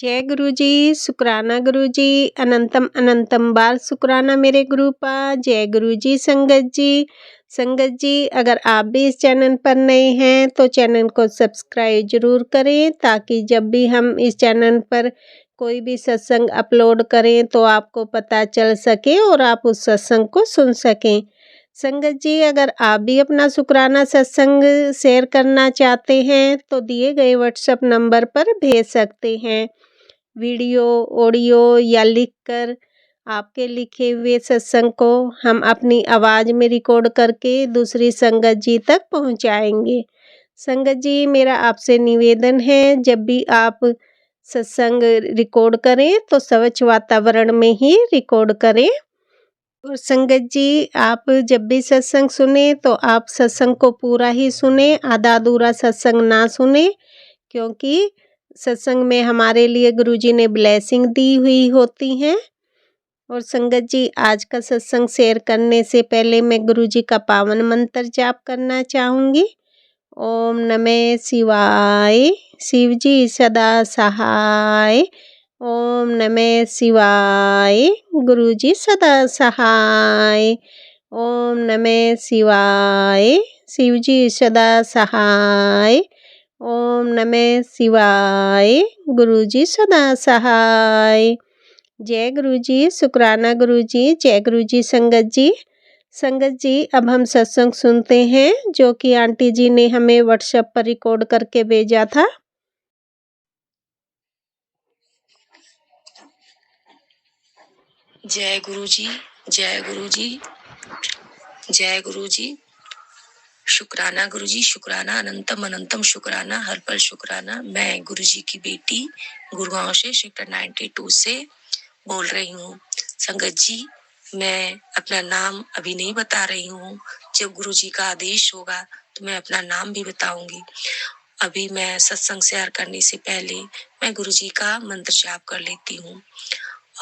जय गुरु जी, शुक्राना गुरु जी, अनंतम अनंतम बार शुक्राना मेरे गुरुपा। जय गुरु जी। संगत जी अगर आप भी इस चैनल पर नए हैं तो चैनल को सब्सक्राइब जरूर करें, ताकि जब भी हम इस चैनल पर कोई भी सत्संग अपलोड करें तो आपको पता चल सके और आप उस सत्संग को सुन सकें। संगत जी अगर आप भी अपना शुक्राना सत्संग शेयर करना चाहते हैं तो दिए गए व्हाट्सएप नंबर पर भेज सकते हैं। वीडियो, ऑडियो या लिखकर आपके लिखे हुए सत्संग को हम अपनी आवाज़ में रिकॉर्ड करके दूसरी संगत जी तक पहुंचाएंगे। संगत जी मेरा आपसे निवेदन है, जब भी आप सत्संग रिकॉर्ड करें तो स्वच्छ वातावरण में ही रिकॉर्ड करें। और संगत जी आप जब भी सत्संग सुने तो आप सत्संग को पूरा ही सुने, आधा अधूरा सत्संग ना सुने, क्योंकि सत्संग में हमारे लिए गुरुजी ने ब्लेसिंग दी हुई होती हैं। और संगत जी आज का सत्संग शेयर करने से पहले मैं गुरुजी का पावन मंत्र जाप करना चाहूँगी। ओम नमः शिवाय, शिव जी सदा सहाय। ओम नमः शिवाय, गुरुजी सदा सहाय। ओम नमः शिवाय, शिव जी सदा सहाय। ओम नमः शिवाय, गुरुजी सदा सहाय। जय गुरुजी, शुक्राना गुरुजी। जय गुरुजी। संगत जी अब हम सत्संग सुनते हैं जो कि आंटी जी ने हमें व्हाट्सएप पर रिकॉर्ड करके भेजा था। जय गुरुजी, जय गुरुजी, जय गुरुजी। शुक्राना गुरुजी, शुक्राना, अनंतम अनंतम शुक्राना, हर पल शुक्राना। मैं गुरुजी की बेटी गुड़गांव से सेक्टर 92 से बोल रही हूँ। संगत जी मैं अपना नाम अभी नहीं बता रही हूँ, जब गुरुजी का आदेश होगा तो मैं अपना नाम भी बताऊंगी। अभी मैं सत्संग शेयर करने से पहले मैं गुरुजी का मंत्र जाप कर लेती हूँ।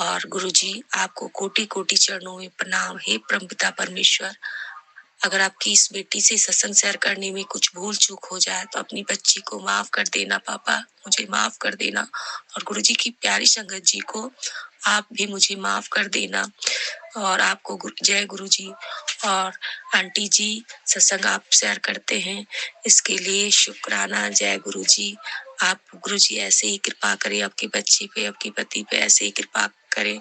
और गुरुजी आपको कोटि कोटि चरणों में प्रणाम। हे परमपिता परमेश्वर, अगर आपकी इस बेटी से सत्संग शेयर करने में कुछ भूल चूक हो जाए तो अपनी बच्ची को माफ कर देना पापा, मुझे माफ कर देना। और गुरुजी की प्यारी संगत जी को आप भी मुझे माफ कर देना। और आपको जय गुरुजी। और आंटी जी सत्संग आप शेयर करते हैं इसके लिए शुक्राना। जय गुरुजी। आप गुरुजी ऐसे ही कृपा करें आपके बच्चे पे, आपके पति पे ऐसे ही कृपा करें,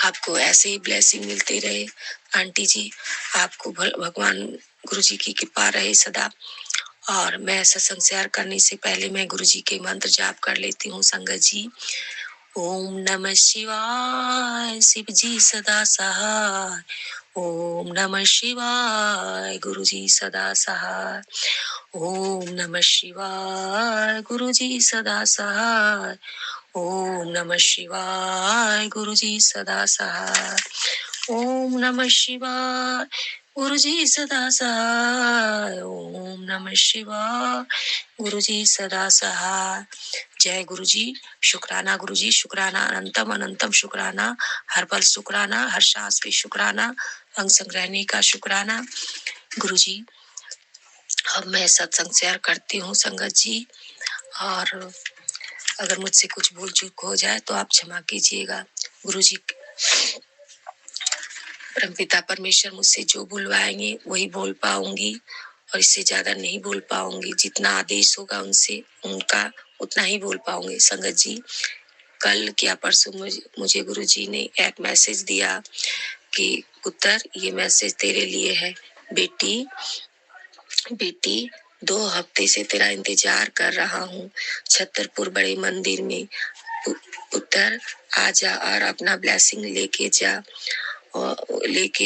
आपको ऐसे ही ब्लेसिंग मिलती रहे। आंटी जी आपको भगवान गुरुजी की कृपा रहे सदा। और मैं सत्संग शेयर करने से पहले मैं गुरुजी के मंत्र जाप कर लेती हूँ। संगत जी ओम नमः शिवाय, शिव जी सदा सहाय। ओम नमः शिवाय, गुरुजी सदा सहाय। ओम नमः शिवाय, गुरुजी सदा सहाय। ओम नमः शिवाय, गुरुजी सदा सहाय। ओम नमः शिवाय, गुरुजी सदा सहाय। ओम नमः शिवाय, गुरुजी सदा सहाय। जय गुरुजी। शुक्राना गुरुजी, शुक्राना, अनंतम अनंतम शुक्राना, हर पल शुक्राना, हर सांस पे शुक्राना, अंग संग रहने का शुक्राना। गुरुजी अब मैं सत्संग शेयर करती हूँ संगत जी, और अगर मुझसे कुछ भूल चूक हो जाए तो आप क्षमा कीजिएगा। गुरुजी परमपिता परमेश्वर मुझसे जो बुलवाएंगे वही बोल पाऊंगी, और इससे ज्यादा नहीं बोल पाऊंगी। जितना आदेश होगा उनसे उनका उतना ही बोल पाऊंगी। संगत जी कल क्या परसों मुझे गुरुजी ने एक मैसेज दिया कि पुत्र ये मैसेज तेरे लिए है। बेटी 2 हफ्ते से तेरा इंतजार कर रहा हूँ छतरपुर बड़े मंदिर में। पुत्र आजा और अपना ब्लेसिंग लेके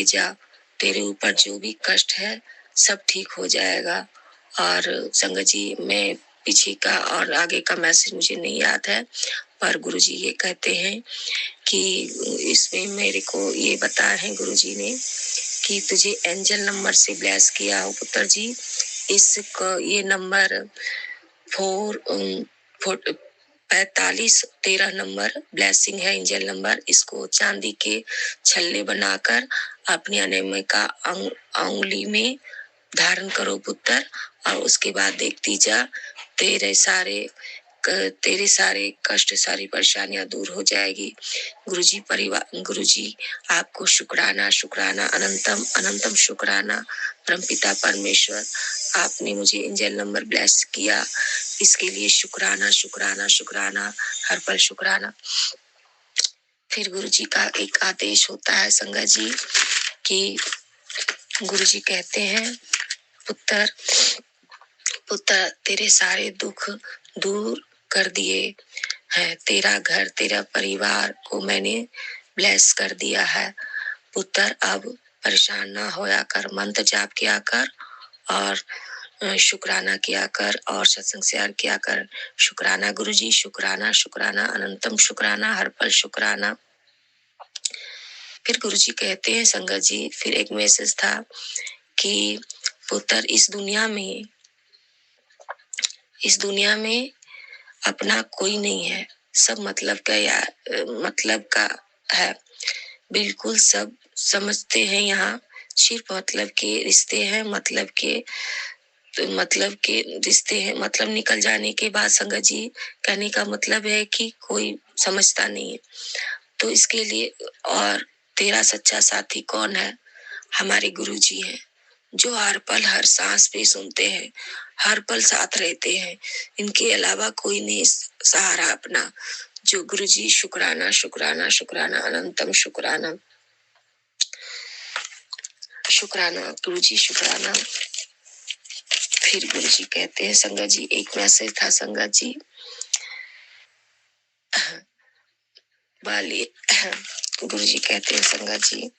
जा। तेरे ऊपर जो भी कष्ट है सब ठीक हो जाएगा। और संगत जी मैं पीछे का और आगे का मैसेज मुझे नहीं याद है, पर गुरुजी ये कहते हैं कि इसमें मेरे को ये बताया है गुरुजी ने कि तुझे एंजल नंबर से ब्लेस किया हो पुत्र जी। ये नंबर 4513 नंबर ब्लेसिंग है, एंजल नंबर। इसको चांदी के छल्ले बनाकर अपनी अनामिका अंगुली में धारण करो पुत्र, और उसके बाद देखती जा तेरे सारे तेरे सारे कष्ट, सारी परेशानियां दूर हो जाएगी। गुरुजी परिवार, गुरुजी आपको शुक्राना, शुक्राना, अनंतम अनंतम शुक्राना। परमपिता परमेश्वर, आपने मुझे एंजल नंबर ब्लेस किया, इसके लिए शुक्राना, शुक्राना, शुक्राना, हर पल शुक्राना। फिर गुरुजी का एक आदेश होता है संगत जी कि गुरुजी कहते हैं, पुत्र पुत्र, तेरे सारे दुख दूर कर दिए हैं, तेरा घर, तेरा परिवार को मैंने ब्लेस कर दिया है। पुत्र, अब परेशान ना होया कर, मंत्र जाप किया कर और शुक्राना किया कर और सत्संग शेयर किया कर। शुक्राना गुरुजी, शुक्राना, शुक्राना, अनंतम शुक्राना, हर पल शुक्राना। फिर गुरुजी कहते हैं संगत जी, फिर एक मैसेज था कि पुत्र, इस दुनिया में अपना कोई नहीं है, सब मतलब का या मतलब का है। बिल्कुल सब समझते हैं, यहाँ सिर्फ मतलब के रिश्ते हैं, मतलब के रिश्ते हैं। मतलब निकल जाने के बाद संगत जी कहने का मतलब है कि कोई समझता नहीं है। तो इसके लिए, और तेरा सच्चा साथी कौन है? हमारे गुरुजी हैं, जो हर पल हर सांस पे सुनते हैं, हर पल साथ रहते हैं। इनके अलावा कोई नहीं सहारा अपना। जो गुरुजी, शुक्राना, शुक्राना, शुक्राना, अनंतम शुक्राना, शुक्राना गुरुजी, शुक्राना। फिर गुरुजी कहते हैं संगत जी, एक मैसेज था संगत जी वाली। गुरुजी कहते हैं संगत जी,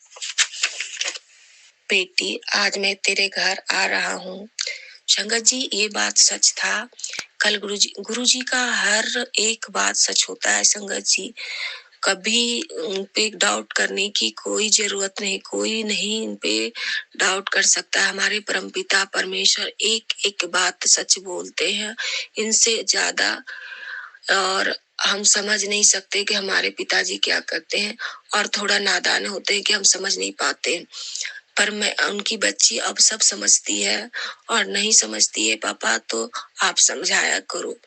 बेटी, आज मैं तेरे घर आ रहा हूँ। संगत जी, ये बात सच था। कल गुरुजी का हर एक बात सच होता है संगत जी। कभी उन पे डाउट करने की कोई जरूरत नहीं, कोई नहीं इन पे डाउट कर सकता। हमारे परमपिता परमेश्वर एक एक बात सच बोलते हैं, इनसे ज्यादा और हम समझ नहीं सकते कि हमारे पिताजी क्या करते हैं, और थोड़ा नादान होते हैं कि हम समझ नहीं पाते। पर मैं उनकी बच्ची अब सब समझती है, और नहीं समझती है पापा तो आप समझाया करो।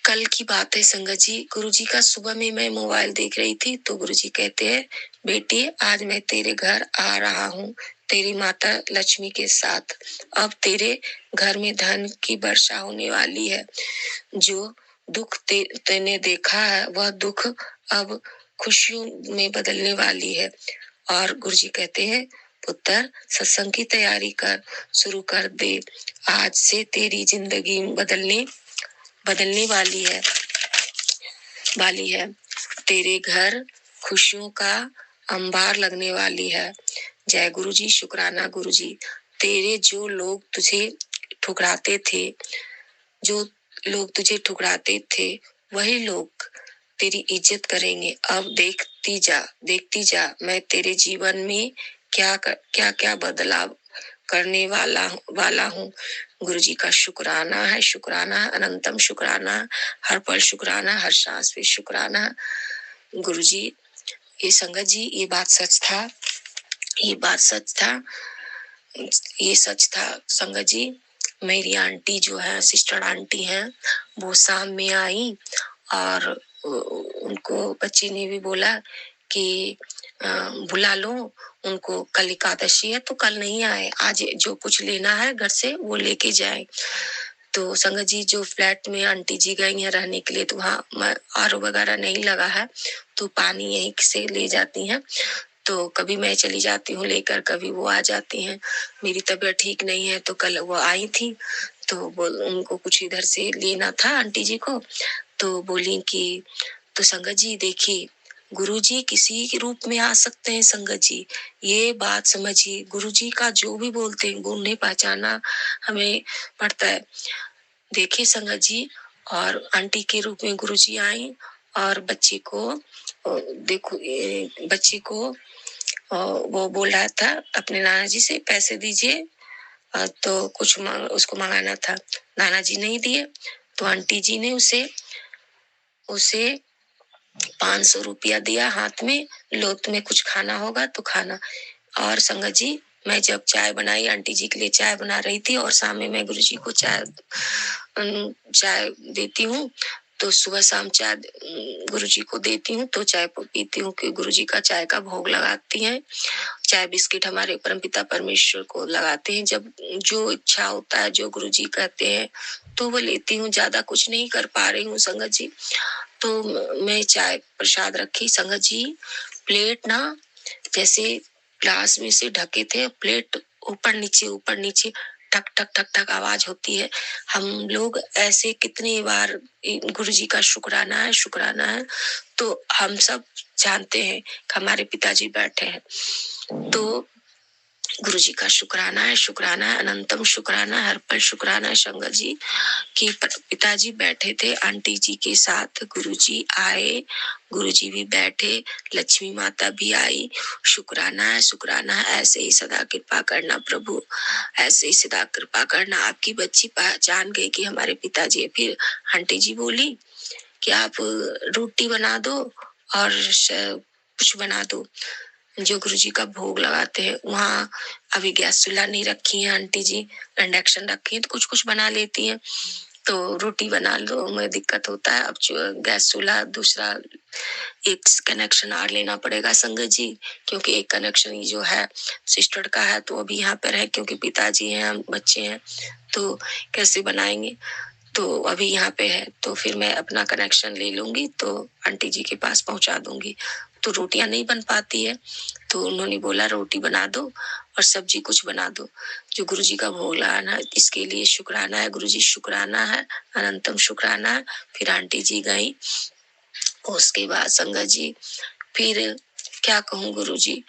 कल की बात है संगत जी, गुरुजी का सुबह में मैं मोबाइल देख रही थी तो गुरुजी कहते हैं, बेटी, आज मैं तेरे घर आ रहा हूँ तेरी माता लक्ष्मी के साथ। अब तेरे घर में धन की वर्षा होने वाली है। जो दुख तूने देखा है, वह दुख अब खुशियों में बदलने वाली है। और गुरुजी कहते हैं, पुत्र, सत्संग की तैयारी कर, शुरू कर दे। आज से तेरी जिंदगी बदलने वाली है। तेरे घर खुशियों का अंबार लगने वाली है। जय गुरुजी, शुक्राना गुरुजी। तेरे जो लोग तुझे ठुकराते थे, वही लोग तेरी इज्जत करेंगे। अब देखती जा मैं तेरे जीवन में क्या बदलाव करने वाला हूँ। गुरुजी का शुक्राना है, शुक्राना, अनंतम शुक्राना, हर पल शुक्राना, हर सांस पे शुक्राना। गुरुजी, ये संगत जी, ये बात सच था संगत जी। मेरी आंटी जो है, सिस्टर आंटी हैं, वो शाम में आई और उनको बच्ची ने भी बोला कि बुला लो उनको, कल एकादशी है तो कल नहीं आए, आज जो कुछ लेना है घर से वो लेके जाए। तो संगत जी, जो फ्लैट में आंटी जी गई हैं रहने के लिए, तो वहाँ आरओ वगैरह नहीं लगा है, तो पानी यहीं से ले जाती हैं। तो कभी मैं चली जाती हूँ लेकर, कभी वो आ जाती हैं। मेरी तबीयत ठीक नहीं है तो कल वो आई थी, तो उनको कुछ इधर से लेना था आंटी जी को। तो बोली कि, तो संगत जी देखिए, गुरुजी किसी के रूप में आ सकते हैं संगत जी, ये बात समझिए। गुरुजी का जो भी बोलते हैं, उन्हें पहचाना हमें पड़ता है। देखिए संगत जी, और आंटी के रूप में गुरुजी आई और बच्ची को वो बोल रहा था अपने नाना जी से पैसे दीजिए, तो कुछ उसको मंगाना था। नाना जी नहीं दिए, तो आंटी जी ने उसे 500 रुपया दिया हाथ में, लो तुम्हें कुछ खाना होगा तो खाना। और संगत जी, मैं जब चाय बनाई, आंटी जी के लिए चाय बना रही थी और सामने मैं गुरुजी को चाय चाय देती हूँ, तो सुबह शाम चाय गुरुजी को देती हूँ, तो चाय पीती हूँ कि गुरुजी का चाय का भोग लगाती हैं। चाय बिस्किट हमारे परमपिता परमेश्वर को लगाते हैं। जब जो इच्छा होता है, जो गुरुजी कहते हैं, तो वो लेती हूँ। ज्यादा कुछ नहीं कर पा रही हूँ संगत जी, तो मैं चाय प्रसाद रखी। संगत जी, प्लेट ना जैसे ग्लास में से ढके थे, प्लेट ऊपर नीचे ठक ठक ठक ठक आवाज होती है। हम लोग ऐसे कितनी बार गुरुजी का शुक्राना है, तो हम सब जानते हैं कि हमारे पिताजी बैठे हैं, तो गुरुजी का शुक्राना है, अनंतम शुक्राना है, हर पल शुक्राना है संगत जी कि पिताजी बैठे थे आंटी जी के साथ, गुरुजी आए, गुरुजी भी बैठे, लक्ष्मी माता भी आई। शुक्राना है, ऐसे ही सदा कृपा करना प्रभु, ऐसे ही सदा कृपा करना। आपकी बच्ची पहचान गई कि हमारे पिताजी है। फिर आंटी जी बोली कि आप रोटी बना दो और कुछ बना दो, जो गुरुजी का भोग लगाते हैं। वहाँ अभी गैस चूल्हा नहीं रखी है आंटी जी, इंडक्शन रखी है, तो कुछ कुछ बना लेती हैं। तो रोटी बना लो, में दिक्कत होता है। अब गैस चूल्हा दूसरा एक कनेक्शन और लेना पड़ेगा संगत जी, क्योंकि एक कनेक्शन जो है सिस्टर का है, तो अभी यहाँ पर है, क्योंकि पिताजी हैं, हम बच्चे हैं, तो कैसे बनाएंगे। तो अभी यहाँ पे है, तो फिर मैं अपना कनेक्शन ले लूंगी, तो आंटी जी के पास पहुंचा दूंगी। तो रोटियां नहीं बन पाती है, तो उन्होंने बोला रोटी बना दो और सब्जी कुछ बना दो, जो गुरुजी का भोग लगाना है। इसके लिए शुक्राना है गुरुजी, शुक्राना है, अनंतम शुक्राना है। फिर आंटी जी गई। उसके बाद संगत जी फिर क्या कहूँ गुरुजी,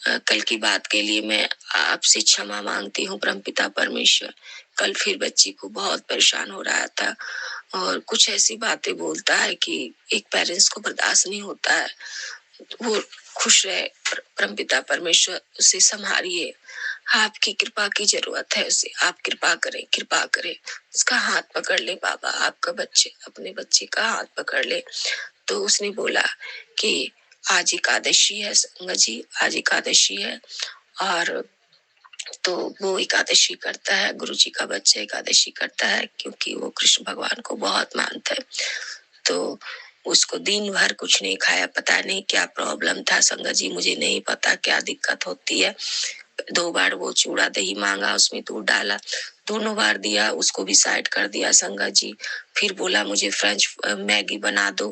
कल की बात के लिए मैं आपसे क्षमा मांगती हूँ परमपिता परमेश्वर। कल फिर बच्ची को बहुत परेशान हो रहा था और कुछ ऐसी बातें बोलता है कि एक पेरेंट्स को बर्दाश्त नहीं होता है। वो खुश रहे, परमपिता परमेश्वर उसे संभालिए। आपकी कृपा की जरूरत है उसे, आप कृपा करें, उसका हाथ पकड़ ले बाबा, आपका बच्चे अपने बच्चे का हाथ पकड़ ले। तो उसने बोला कि आज एकादशी है संगत जी, आज एकादशी है, और तो वो एकादशी करता है, गुरुजी का बच्चा एकादशी करता है, क्योंकि वो कृष्ण भगवान को बहुत मानता है। तो उसको दिन भर कुछ नहीं खाया, पता नहीं क्या प्रॉब्लम था संगत जी, मुझे नहीं पता क्या दिक्कत होती है। 2 बार वो चूड़ा दही मांगा, उसमें दूध डाला, दोनों बार दिया, उसको भी साइड कर दिया संगत जी। फिर बोला मुझे फ्रेंच मैगी बना दो,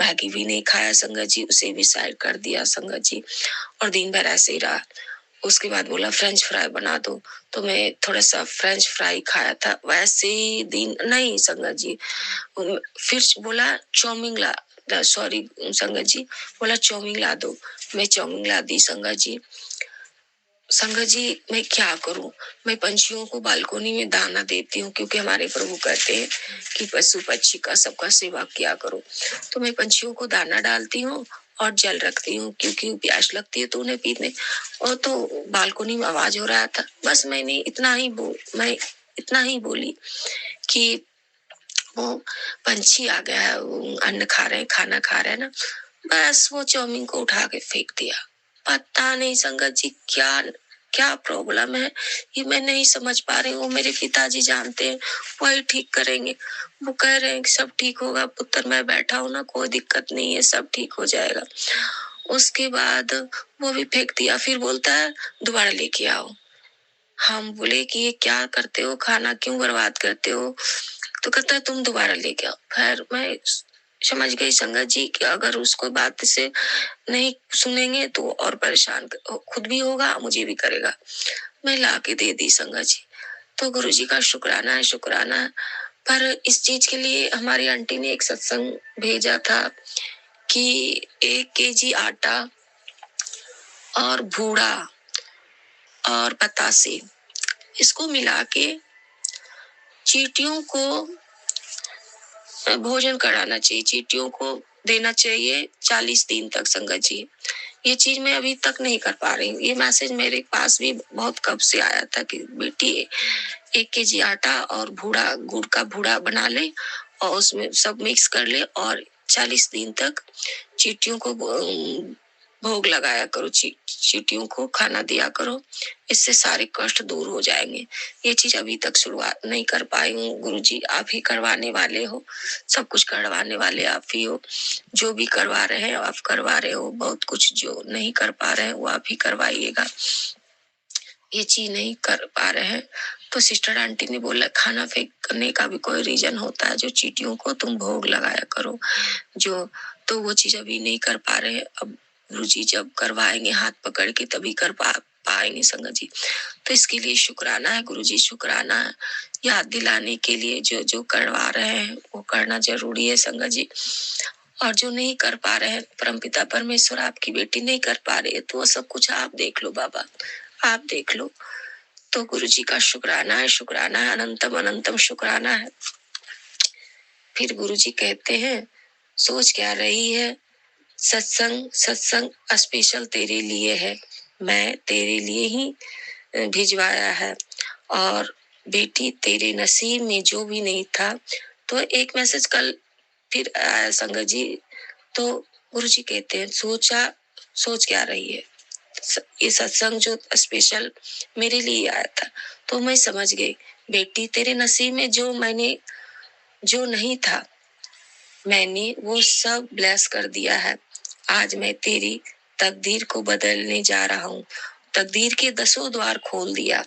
मैगी भी नहीं खाया संगत जी, उसे भी साइड कर दिया संगत जी, और दिन भर ऐसे ही रहा। उसके बाद बोला फ्रेंच फ्राई बना दो, तो मैं थोड़ा सा फ्रेंच फ्राई खाया था, वैसे ही दिन नहीं संगत जी। फिर बोला चाउमीन ला, सॉरी संगत जी, बोला चाउमीन ला दो, मैं चाउमीन ला दी संगत जी। संगत जी मैं क्या करूं, मैं पंछियों को बालकोनी में दाना देती हूँ, क्योंकि हमारे प्रभु कहते हैं कि पशु पक्षी का सबका सेवा किया करो। तो मैं पंछियों को दाना डालती हूँ और जल रखती हूँ, क्योंकि प्यास लगती है तो उन्हें पीने। और तो बालकोनी में आवाज हो रहा था, बस मैं इतना ही बोली कि वो पंछी आ गया है, वो अन्न खा रहे हैं, खाना खा रहे हैं ना, बस वो चाउमीन को उठा के फेंक दिया। पता नहीं संगत जी क्या क्या प्रॉब्लम है, ये मैं नहीं समझ पा रही हूँ। मेरे पिताजी जानते हैं, वही ठीक करेंगे। वो कह रहे हैं कि सब ठीक होगा पुत्र, मैं बैठा हूँ ना, कोई दिक्कत नहीं है, सब ठीक हो जाएगा। उसके बाद वो भी फेंक दिया, फिर बोलता है दोबारा लेके आओ। हम बोले कि ये क्या करते हो, खाना क्यों बर्बाद करते हो, तो कहता है तुम दोबारा लेके आओ। फिर मैं समझ गई संगत जी कि अगर उसको बात से नहीं सुनेंगे तो और परेशान खुद भी होगा, मुझे भी करेगा। मैं ला के दे दी संगत जी। तो गुरुजी का शुक्राना है। पर इस चीज के लिए हमारी आंटी ने एक सत्संग भेजा था कि 1 केजी आटा और बूढ़ा और बतासे, इसको मिला के चींटियों को भोजन कराना चाहिए, चींटियों को देना चाहिए 40 दिन तक संगत जी। ये चीज मैं अभी तक नहीं कर पा रही हूँ। ये मैसेज मेरे पास भी बहुत कब से आया था कि बेटी 1 केजी आटा और गुड़ का बूढ़ा बना ले और उसमें सब मिक्स कर ले और 40 दिन तक चींटियों को भोग लगाया करो, चींटियों को खाना दिया करो, इससे सारे कष्ट दूर हो जाएंगे। ये चीज अभी तक शुरुआत नहीं कर पाई हूँ गुरुजी, आप ही करवाने वाले हो, सब कुछ करवाने वाले आप ही हो। जो भी करवा रहे हैं आप करवा रहे हो, बहुत कुछ जो नहीं कर पा रहे हैं वो आप ही करवाइएगा। ये चीज नहीं कर पा रहे हैं तो सिस्टर आंटी ने बोला खाना फेंकने का भी कोई रीजन होता है, जो चींटियों को तुम भोग लगाया करो, जो तो वो चीज अभी नहीं कर पा रहे हैं। अब गुरुजी जब करवाएंगे हाथ पकड़ के तभी कर पाएंगे संगत जी। तो इसके लिए शुक्राना है गुरुजी, शुक्राना है याद दिलाने के लिए, जो जो करवा रहे हैं वो करना जरूरी है संगत जी। और जो नहीं कर पा रहे हैं, परमपिता परमेश्वर आपकी बेटी नहीं कर पा रही है, तो वो सब कुछ आप देख लो बाबा, आप देख लो। तो गुरुजी का शुक्राना है, शुक्राना है, अनंतम अनंतम शुक्राना है। फिर गुरुजी कहते हैं सोच क्या रही है, सत्संग सत्संग स्पेशल तेरे लिए है, मैं तेरे लिए ही भिजवाया है। और बेटी तेरे नसीब में जो भी नहीं था, तो एक मैसेज कल फिर आया संगत जी। तो गुरुजी कहते हैं सोच क्या रही है, ये सत्संग जो स्पेशल मेरे लिए आया था। तो मैं समझ गई, बेटी तेरे नसीब में जो नहीं था, मैंने वो सब ब्लेस कर दिया है। आज मैं तेरी तकदीर को बदलने जा रहा हूँ। तकदीर के 10 द्वार खोल दिया।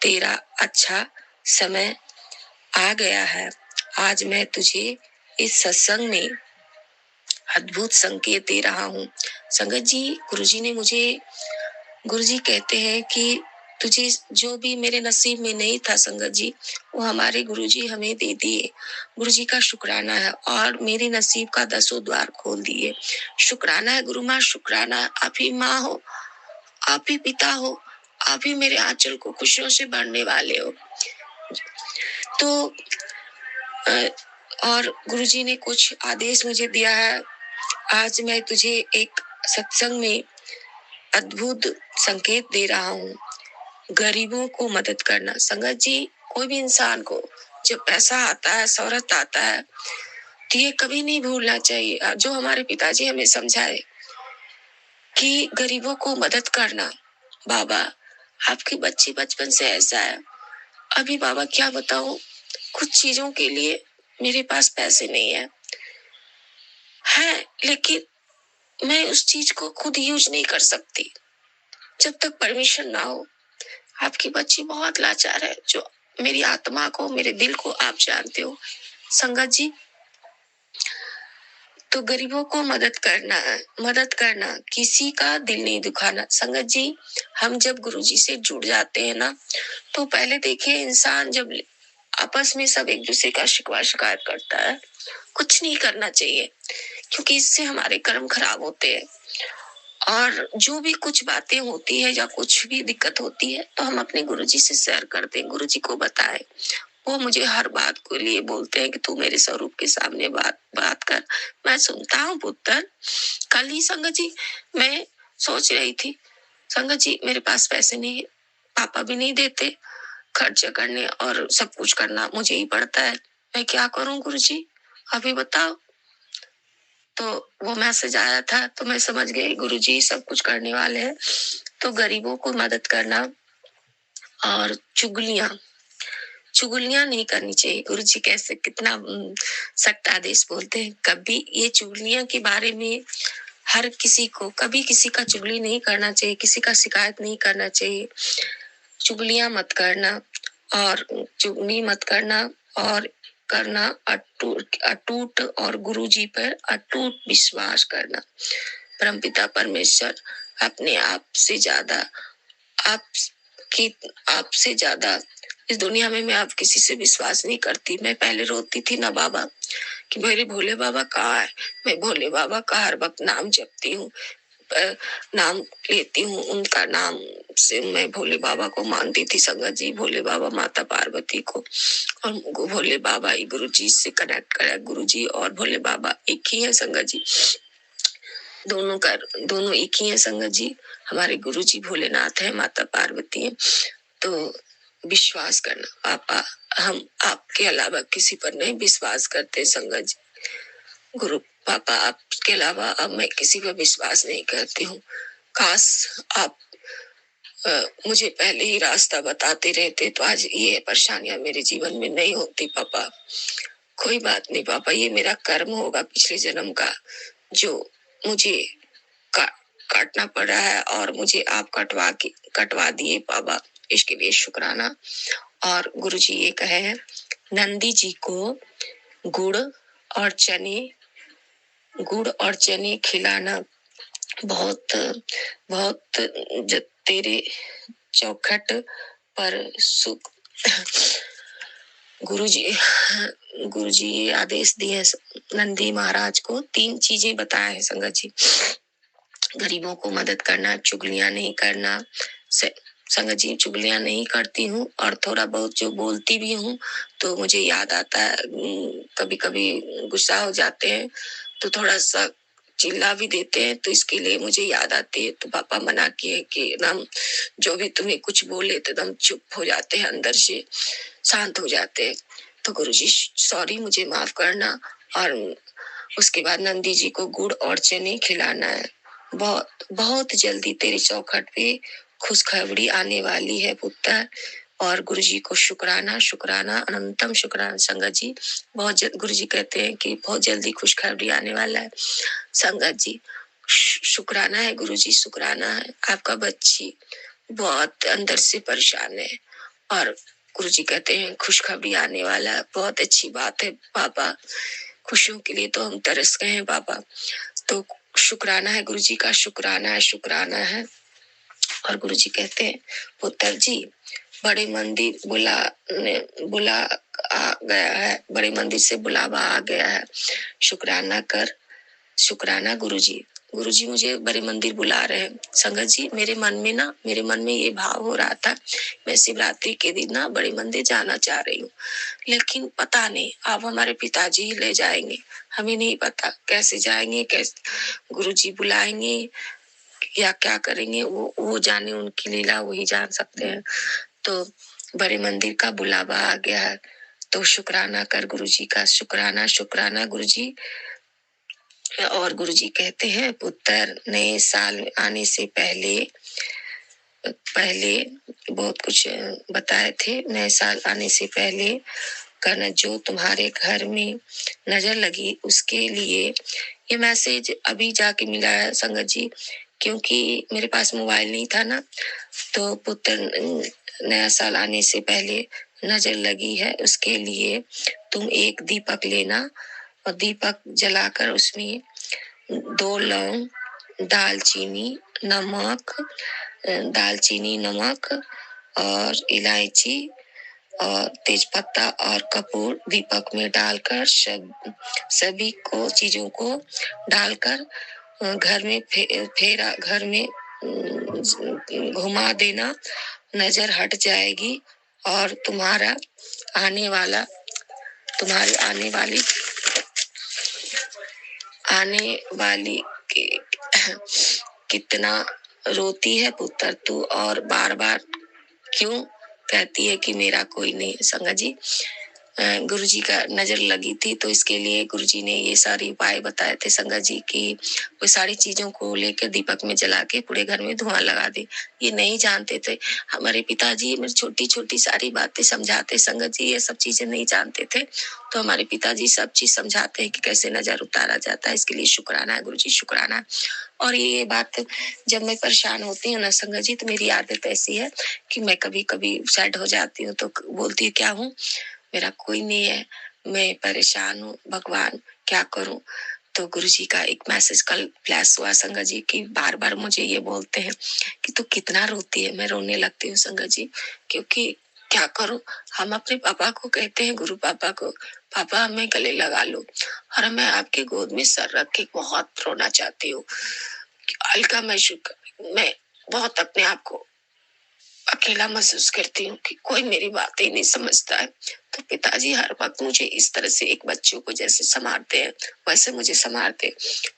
तेरा अच्छा समय आ गया है। आज मैं तुझे इस सत्संग में अद्भुत संकेत दे रहा हूँ। संगत जी, गुरुजी कहते हैं कि तुझे जो भी मेरे नसीब में नहीं था संगत जी, वो हमारे गुरुजी हमें दे दिए। गुरुजी का शुक्राना है और मेरे नसीब का 10 द्वार खोल दिए। शुक्राना है गुरु माँ, शुक्राना। आप ही माँ हो, आप ही पिता हो, आप ही मेरे आंचल को खुशियों से भरने वाले हो। तो और गुरुजी ने कुछ आदेश मुझे दिया है। आज मैं तुझे एक सत्संग में अद्भुत संकेत दे रहा हूँ, गरीबों को मदद करना। संगत जी, कोई भी इंसान को जब पैसा आता है, शोहरत आता है, तो ये कभी नहीं भूलना चाहिए जो हमारे पिताजी हमें समझाए कि गरीबों को मदद करना। बाबा, आपकी बच्ची बचपन से ऐसा है। अभी बाबा क्या बताऊं, कुछ चीजों के लिए मेरे पास पैसे नहीं है, लेकिन मैं उस चीज को खुद यूज नहीं कर सकती जब तक परमिशन ना हो। आपकी बच्ची बहुत लाचार है, जो मेरी आत्मा को, मेरे दिल को आप जानते हो संगत जी। तो गरीबों को मदद करना, किसी का दिल नहीं दुखाना। संगत जी, हम जब गुरुजी से जुड़ जाते हैं ना, तो पहले देखिए इंसान जब आपस में सब एक दूसरे का शिकायत करता है, कुछ नहीं करना चाहिए, क्योंकि इससे हमारे कर्म खराब होते हैं। और जो भी कुछ बातें होती है या कुछ भी दिक्कत होती है, तो हम अपने गुरुजी से शेयर करते हैं, गुरुजी को बताएं। वो मुझे हर बात को लिए बोलते हैं कि तू मेरे स्वरूप के सामने बात कर, मैं सुनता हूँ पुत्र। कल ही संगत जी मैं सोच रही थी, संगत जी मेरे पास पैसे नहीं है, पापा भी नहीं देते, खर्चे करने और सब कुछ करना मुझे ही पड़ता है, मैं क्या करूं गुरुजी, अभी बताओ। तो वो मैसेज आया था, तो मैं समझ गई गुरुजी सब कुछ करने वाले हैं। तो गरीबों को मदद करना और चुगलियां नहीं करनी चाहिए। गुरुजी कैसे कितना सख्त आदेश बोलते हैं, कभी ये चुगलियां के बारे में हर किसी को कभी किसी का चुगली नहीं करना चाहिए, किसी का शिकायत नहीं करना चाहिए। चुगलियां मत करना और चुगली मत करना और करना अटूट और गुरुजी पर अटूट विश्वास करना। परमपिता परमेश्वर अपने आपसे ज्यादा इस दुनिया में मैं अब किसी से विश्वास नहीं करती। मैं पहले रोती थी ना बाबा कि मेरे भोले बाबा कहाँ है, मैं भोले बाबा का हर वक्त नाम जपती हूँ, नाम लेती हूँ, उनका नाम से मैं भोले बाबा को मानती थी संगत जी, भोले बाबा माता पार्वती को। और भोले बाबा ही गुरु जी से कनेक्ट करा, गुरु जी और भोले बाबा एक ही है संगत जी, दोनों एक ही है संगत जी। हमारे गुरु जी भोलेनाथ है, माता पार्वती है। तो विश्वास करना पापा, हम आपके अलावा किसी पर नहीं विश्वास करते संगत जी। गुरु पापा आपके अलावा अब मैं किसी पर विश्वास नहीं करती हूँ। काश आप मुझे पहले ही रास्ता बताते रहते तो आज ये परेशानियां मेरे जीवन में नहीं होती पापा। कोई बात नहीं पापा, ये मेरा कर्म होगा पिछले जन्म का जो मुझे का, काटना पड़ा है और मुझे आप कटवा दिए पापा, इसके लिए शुक्राना। और गुरुजी ये कहे हैं नंदी जी को गुड़ और चने खिलाना बहुत बहुत तेरे चौखट पर सुख। गुरुजी ये आदेश दिए नंदी महाराज को। 3 चीजें बताया है संगत जी। गरीबों को मदद करना, चुगलियां नहीं करना। संगत जी चुगलियां नहीं करती हूँ और थोड़ा बहुत जो बोलती भी हूँ तो मुझे याद आता है, कभी कभी गुस्सा हो जाते हैं तो थोड़ा सा चिल्ला भी देते हैं, तो इसके लिए मुझे याद आती है। तो पापा मना किए कि एकदम जो भी तुम्हें कुछ बोले तो एकदम चुप हो जाते हैं, अंदर से शांत हो जाते हैं। तो गुरुजी सॉरी, मुझे माफ करना। और उसके बाद नंदी जी को गुड़ और चने खिलाना है। बहुत बहुत जल्दी तेरे चौखट पे खुशखबरी आने वाली है पुत्र। और गुरुजी को शुक्राना शुक्राना अनंतम शुक्राना संगत जी। गुरुजी कहते हैं कि बहुत जल्दी खुशखबरी आने वाला है संगत जी। शुक्राना है गुरुजी, शुक्राना है। आपका बच्ची बहुत अंदर से परेशान है और गुरुजी कहते हैं खुशखबरी आने वाला है। बहुत अच्छी बात है पापा, खुशियों के लिए तो हम तरस गए हैं पापा। तो शुक्राना है गुरुजी का, शुक्राना है, शुक्राना है। और गुरुजी कहते हैं पुत्र जी बड़े मंदिर बुला आ गया है, बड़े मंदिर से बुलावा आ गया है, शुक्राना कर। शुक्राना गुरुजी। गुरुजी मुझे बड़े मंदिर बुला रहे हैं संगत जी। मेरे मन में ये भाव हो रहा था, मैं शिवरात्रि के दिन ना बड़े मंदिर जाना चाह रही हूँ, लेकिन पता नहीं आप हमारे पिताजी ही ले जाएंगे, हमें नहीं पता कैसे जाएंगे, कैसे गुरुजी बुलाएंगे या क्या करेंगे, वो जाने, उनकी लीला वही जान सकते हैं। तो बड़े मंदिर का बुलावा आ गया है, तो शुक्राना कर गुरुजी का, शुक्राना शुक्राना गुरुजी। और गुरुजी कहते हैं पुत्र नए साल आने से पहले बहुत कुछ बताए थे। नए साल आने से पहले करना जो तुम्हारे घर में नजर लगी उसके लिए। ये मैसेज अभी जाके मिला है संगत जी, क्योंकि मेरे पास मोबाइल नहीं था ना। तो पुत्र नया साल आने से पहले नजर लगी है, उसके लिए तुम एक दीपक लेना और दीपक जलाकर उसमें 2 लौंग, दालचीनी नमक और इलायची और तेजपत्ता और कपूर दीपक में डालकर सभी को चीजों को डालकर घर में घुमा देना। नजर हट जाएगी और तुम्हारी आने वाली कितना रोती है पुत्र तू, और बार बार क्यों कहती है कि मेरा कोई नहीं। संगत जी गुरुजी का नजर लगी थी, तो इसके लिए गुरुजी ने ये सारी उपाय बताए थे संगत जी की वो सारी चीजों को लेकर दीपक में जला के पूरे घर में धुआं लगा दे। ये नहीं जानते थे हमारे पिताजी, मेरी छोटी छोटी सारी बातें समझाते संगत जी, ये सब चीजें नहीं जानते थे। तो हमारे पिताजी सब चीज समझाते हैं कि कैसे नजर उतारा जाता है। इसके लिए शुक्राना है गुरुजी, शुक्राना। और ये बात जब मैं परेशान होती हूँ ना संगत जी, तो मेरी आदत ऐसी है कि मैं कभी कभी सैड हो जाती हूँ तो बोलती क्या हूँ, मेरा कोई नहीं है, मैं परेशान हूँ, भगवान क्या करूं। तो गुरुजी का एक मैसेज कल फ्लैश हुआ संगत जी की, बार बार मुझे ये बोलते हैं कि तू कितना रोती है। मैं रोने लगती हूँ संगत जी, क्योंकि क्या करूं। हम अपने पापा को कहते हैं, गुरु पापा को, पापा हमें गले लगा लो, और मैं आपके गोद में सर रख के बहुत रोना चाहती हूँ। हल्का मैं बहुत अपने आप को अकेला महसूस करती हूँ कि कोई मेरी बातें नहीं समझता है। तो पिताजी हर वक्त मुझे इस तरह से एक बच्चों को जैसे संभालते हैं वैसे मुझे संभालते।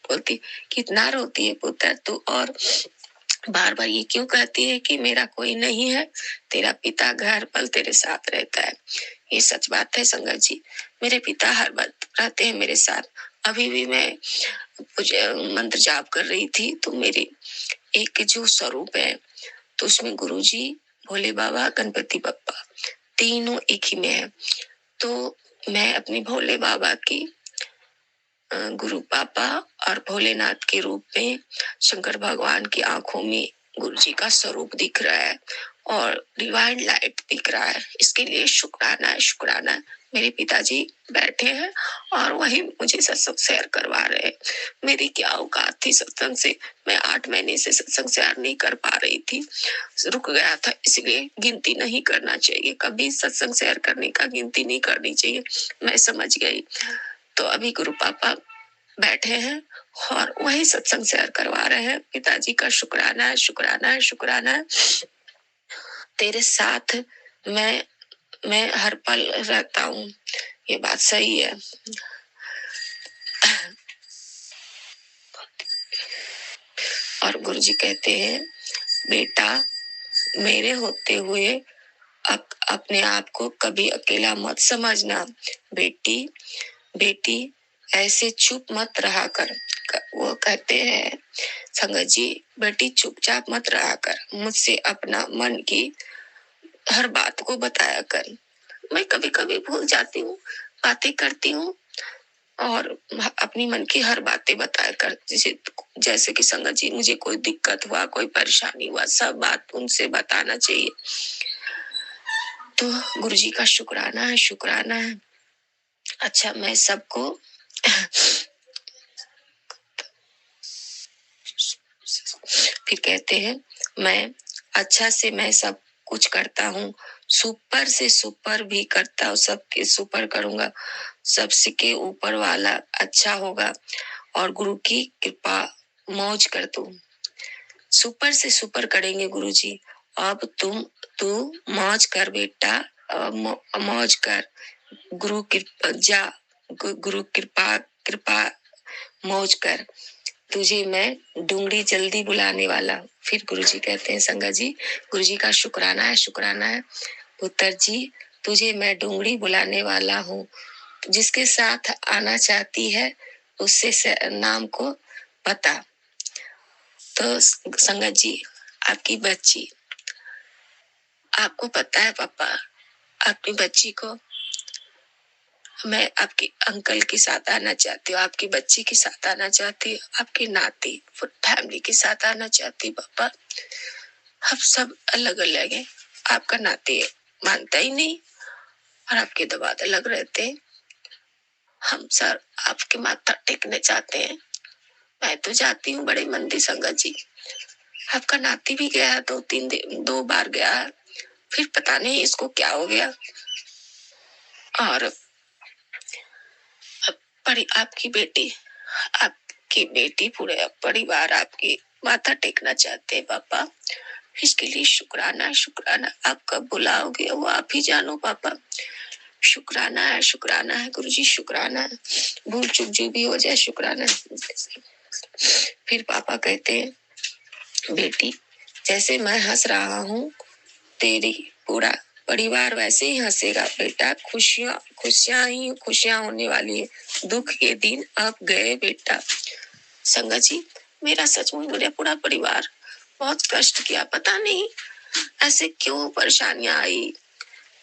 बोलती कितना रोती है पुत्र तू, और बार बार ये क्यों कहती है कि मेरा कोई नहीं है, तेरा पिता घर पल तेरे साथ रहता है। ये सच बात है संगत जी, मेरे पिता हर वक्त रहते हैं मेरे साथ, अभी भी मैं मंत्र जाप कर रही थी, तो मेरे एक जो स्वरूप है, तो उसमें गुरुजी, भोले बाबा, गणपति बप्पा तीनों एक ही में है। तो मैं अपनी भोले बाबा की गुरु पापा और भोलेनाथ के रूप में शंकर भगवान की आंखों में गुरुजी का स्वरूप दिख रहा है और डिवाइन लाइट दिख रहा है। इसके लिए शुक्राना है, शुक्राना है। मेरे पिताजी बैठे हैं और वही मुझे सत्संग शेयर करवा रहे हैं। मेरी क्या औकात थी सत्संग से, मैं 8 महीने से सत्संग शेयर नहीं कर पा रही थी, रुक गया था। इसलिए गिनती नहीं करना चाहिए, कभी सत्संग शेयर करने का गिनती नहीं करनी चाहिए, मैं समझ गई। तो अभी गुरु पापा बैठे हैं और वही सत्संग शेयर करवा रहे हैं। पिताजी का शुक्राना है, शुक्राना है, शुक्राना है। तेरे साथ मैं हर पल रहता हूँ, ये बात सही है। और गुरुजी कहते हैं, बेटा मेरे होते हुए अपने आप को कभी अकेला मत समझना। बेटी बेटी ऐसे चुप मत रहा कर। वो कहते हैं संगत जी, बेटी चुपचाप मत रहा कर, मुझसे अपना मन की हर बात को बताया कर। मैं कभी कभी भूल जाती हूँ, बातें करती हूँ और अपनी मन की हर बातें बताया कर। जैसे कि संगत जी, मुझे कोई दिक्कत हुआ, कोई परेशानी हुआ, सब बात उनसे बताना चाहिए। तो गुरुजी का शुक्राना है, शुक्राना है। अच्छा, मैं सबको फिर कहते हैं, मैं सब कुछ करता हूँ, सुपर से सुपर भी करता हूँ, सबके सुपर करूंगा, सबसे ऊपर वाला अच्छा होगा और गुरु की कृपा मौज कर तू। सुपर से सुपर करेंगे गुरुजी। अब तू मौज कर बेटा, मौज कर, गुरु कृपा मौज कर, तुझे मैं डूंगरी जल्दी बुलाने वाला। फिर गुरुजी कहते हैं, संगत जी, गुरुजी का शुक्राना है, शुक्राना है। पुत्र जी, तुझे मैं डूंगरी बुलाने वाला हूँ, जिसके साथ आना चाहती है उससे नाम को बता। तो संगत जी, आपकी बच्ची, आपको पता है पापा, अपनी बच्ची को मैं आपके अंकल के साथ आना चाहती हूँ, आपकी बच्ची के साथ आना चाहती हूँ, आपकी नाती फैमिली के साथ आना चाहती हूँ। पापा, हम सब अलग अलग हैं, आपका नाती मानता ही नहीं और आपके दबाव अलग रहते हैं। हम सर आपके माथा टेकने चाहते हैं। मैं तो जाती हूँ बड़े मंदिर संगत जी, आपका नाती भी गया, 2 बार गया, फिर पता नहीं इसको क्या हो गया। और आपकी बेटी पूरे परिवार आपकी माथा टेकना चाहते हैं पापा। इसके लिए शुक्राना, शुक्राना। आप कब बुलाओगे वो आप ही जानो पापा। शुक्राना है, शुक्राना है गुरुजी, शुक्राना है। भूल चूक जो भी हो जाए, शुक्राना है। फिर पापा कहते हैं, बेटी जैसे मैं हंस रहा हूँ, तेरी पूरा परिवार वैसे ही हंसेगा बेटा। खुशियां होने वाली है। दुख के दिन अब गए बेटा। संगत जी, मेरा सचमुच मेरा पूरा परिवार बहुत कष्ट किया, पता नहीं ऐसे क्यों परेशानियां आई,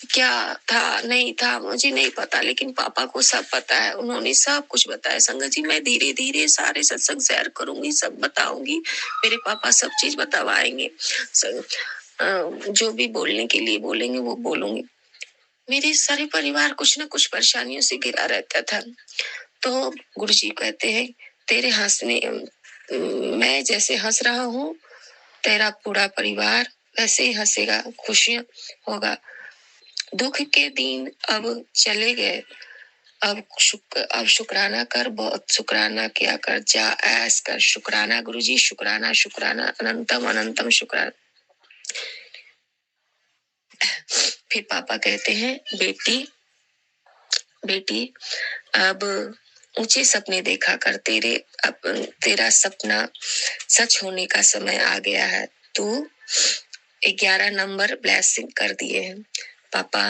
क्या था नहीं था मुझे नहीं पता, लेकिन पापा को सब पता है, उन्होंने सब कुछ बताया। संगत जी, मैं धीरे धीरे सारे सत्संग शेयर करूंगी, सब बताऊंगी, मेरे पापा सब चीज बतावाएंगे। जो भी बोलने के लिए बोलेंगे वो बोलूंगी। मेरे सारे परिवार कुछ न कुछ परेशानियों से घिरा रहता था। तो गुरुजी कहते हैं, तेरे हंसने, मैं जैसे हंस रहा हूँ, तेरा पूरा परिवार वैसे ही हंसेगा, खुशियां होगा। दुख के दिन अब चले गए, अब शुक्राना कर, बहुत शुक्राना किया कर, जा ऐस कर। शुक्राना गुरुजी, शुक्राना, शुक्राना, अनंतम अनंतम शुक्राना। फिर पापा कहते हैं, बेटी अब ऊंचे सपने देखा कर, तेरा सपना सच होने का समय आ गया है। तू 11 नंबर ब्लेसिंग कर दिए हैं पापा।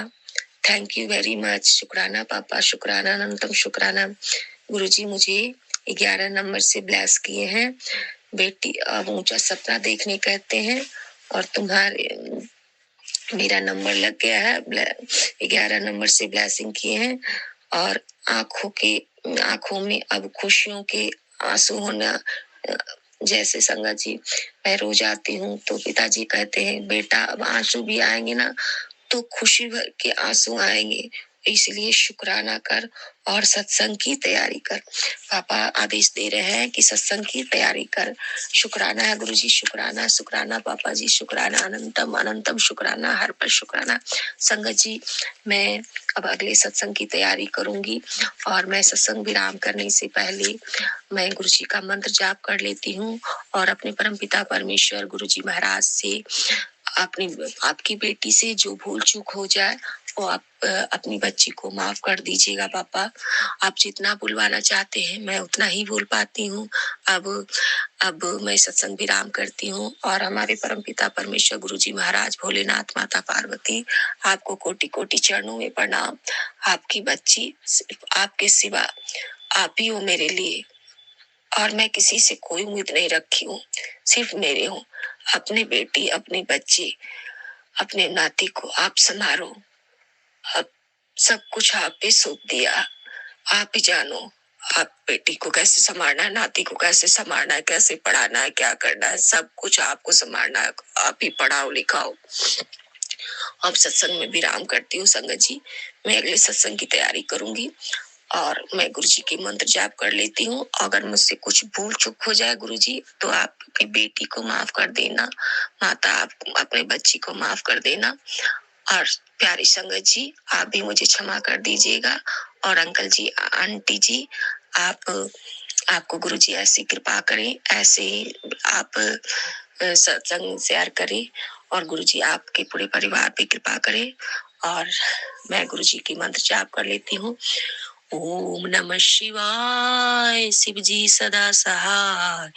Thank you very much. शुक्राना पापा, शुक्राना, अनंतम शुक्राना। गुरुजी मुझे 11 नंबर से ब्लेस किए हैं। बेटी अब ऊंचा सपना देखने कहते हैं और तुम्हारे मेरा नंबर लग गया है। 11 नंबर से ब्लेसिंग किए हैं और आंखों में अब खुशियों के आंसू होना। जैसे संगत जी मैं रोज आती हूँ तो पिताजी कहते हैं बेटा अब आंसू भी आएंगे ना तो खुशी भर के आंसू आएंगे, इसलिए शुक्राना कर और सत्संग की तैयारी कर। पापा आदेश दे रहे हैं कि सत्संग की तैयारी कर। शुक्राना है गुरुजी, शुक्राना शुक्राना पापा जी, शुक्राना अनंतम अनंतम शुक्राना, हर पर शुक्राना। संगत जी मैं अब अगले सत्संग की तैयारी करूंगी और मैं सत्संग विराम करने से पहले मैं गुरुजी का मंत्र जाप कर लेती हूँ और अपने परमपिता परमेश्वर गुरुजी महाराज से आपकी बेटी से जो भूल चूक हो जाए वो आप अपनी बच्ची को माफ कर दीजिएगा पापा। आप जितना बुलवाना चाहते हैं मैं उतना ही बोल पाती हूँ। अब मैं सत्संग विराम करती हूँ और हमारे परमपिता परमेश्वर गुरुजी महाराज, भोलेनाथ, माता पार्वती, आपको कोटि कोटि चरणों में प्रणाम। आपकी बच्ची सिर्फ आपके सिवा आप ही हो मेरे लिए और मैं किसी से कोई उम्मीद नहीं रखी हूँ, सिर्फ मेरे हूँ। अपनी बेटी, अपनी बच्ची, अपने नाती को आप संभालो। अब सब कुछ आप पे सौंप दिया, आप ही जानो आप बेटी को कैसे संभालना है, नाती को कैसे संभालना है, कैसे पढ़ाना है, क्या करना है, सब कुछ आपको संभालना है। आप ही पढ़ाओ लिखाओ। अब सत्संग में विराम करती हूँ संगत जी। मैं अगले सत्संग की तैयारी करूंगी और मैं गुरुजी के मंत्र जाप कर लेती हूँ। अगर मुझसे कुछ भूल चूक हो जाए गुरुजी तो आप अपनी बेटी को माफ कर देना, माता आप अपने बच्ची को माफ कर देना और प्यारी संगत जी आप भी मुझे क्षमा कर दीजिएगा। और अंकल जी, आंटी जी, आपको गुरुजी ऐसी कृपा करें, ऐसे आप सत्संग शेयर करें और गुरुजी आपके पूरे परिवार पे कृपा करें। और मैं गुरुजी की मंत्र जाप कर लेती हूँ। ओम नमः शिवाय, शिव जी सदा सहाय।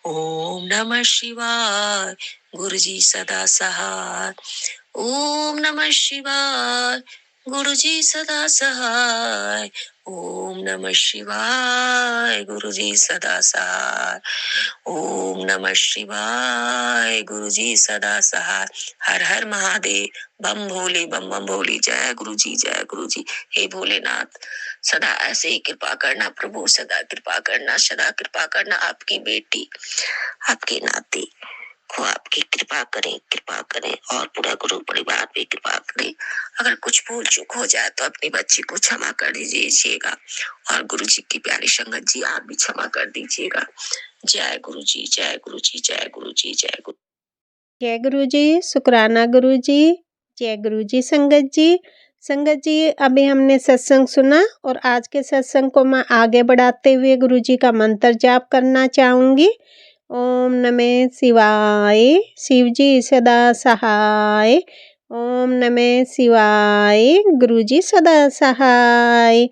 ओम नमः शिवाय, गुरुजी सदा सहाय। ओम नमः शिवाय, गुरुजी सदा सहाय। ओम नमः शिवाय, गुरुजी सदा सहाय। ओम नमः शिवाय, गुरुजी सदा सहाय। हर हर महादेव, बम भोले, बम बम भोले। जय गुरुजी, जय गुरुजी। हे भोलेनाथ सदा ऐसे ही कृपा करना प्रभु, सदा कृपा करना, सदा कृपा करना। आपकी बेटी, आपके नाती को आपकी कृपा करें और पूरा गुरु परिवार पे कृपा करें। अगर कुछ भूल चूक हो जाए तो अपनी बच्ची को क्षमा कर दीजिएगा और गुरु जी की प्यारी संगत जी आप भी क्षमा कर दीजिएगा। जय गुरु जी, जय गुरु जी, जय गुरु जी, जय गुरु। जय गुरु जी, शुक्राना गुरु जी, जय गुरु जी। संगत जी अभी हमने सत्संग सुना और आज के सत्संग को मैं आगे बढ़ाते हुए गुरु जी का मंत्र जाप करना चाहूँगी। ओम नमः शिवाय, शिव जी सदा सहाय। ओम नमः शिवाय, गुरु जी सदा सहाय।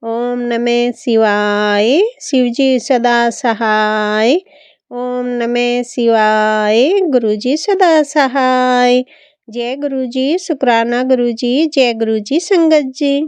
ओम नमः शिवाय, शिव जी सदा सहाय। ओम नमः शिवाय, गुरु जी सदा सहाय। जय गुरु जी, शुक्राना गुरु जी, जय गुरु जी संगत जी।